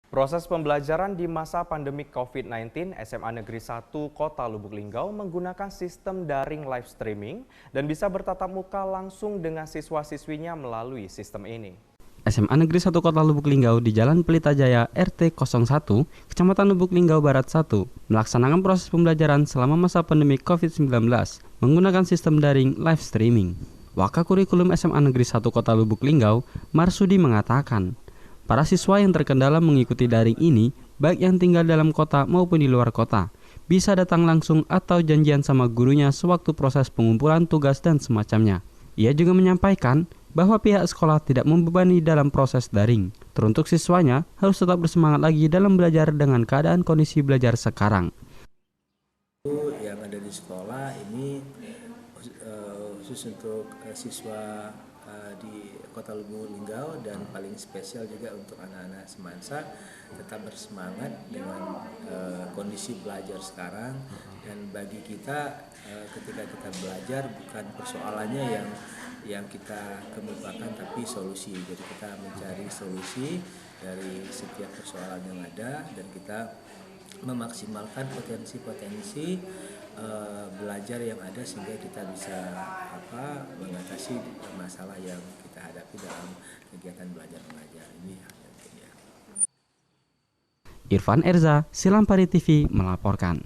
Proses pembelajaran di masa pandemi COVID-19, SMA Negeri 1 Kota Lubuk Linggau menggunakan sistem daring live streaming dan bisa bertatap muka langsung dengan siswa-siswinya melalui sistem ini. SMA Negeri 1 Kota Lubuk Linggau di Jalan Pelita Jaya RT 01, Kecamatan Lubuk Linggau Barat 1, melaksanakan proses pembelajaran selama masa pandemi COVID-19 menggunakan sistem daring live streaming. Wakakurikulum SMA Negeri 1 Kota Lubuk Linggau, Marsudi mengatakan, para siswa yang terkendala mengikuti daring ini, baik yang tinggal dalam kota maupun di luar kota, bisa datang langsung atau janjian sama gurunya sewaktu proses pengumpulan tugas dan semacamnya. Ia juga menyampaikan bahwa pihak sekolah tidak membebani dalam proses daring. Teruntuk siswanya harus tetap bersemangat lagi dalam belajar dengan keadaan kondisi belajar sekarang. Yang ada di sekolah ini khusus untuk siswa di Kota Lubuk Linggau dan paling spesial juga untuk anak-anak semansa tetap bersemangat dengan kondisi belajar sekarang. Dan bagi kita ketika kita belajar bukan persoalannya yang kita kemukakan tapi solusi. Jadi kita mencari solusi dari setiap persoalan yang ada dan kita memaksimalkan potensi-potensi belajar yang ada sehingga kita bisa mengatasi masalah yang kita hadapi dalam kegiatan belajar mengajar ini. Irfan Erza, Silampari TV melaporkan.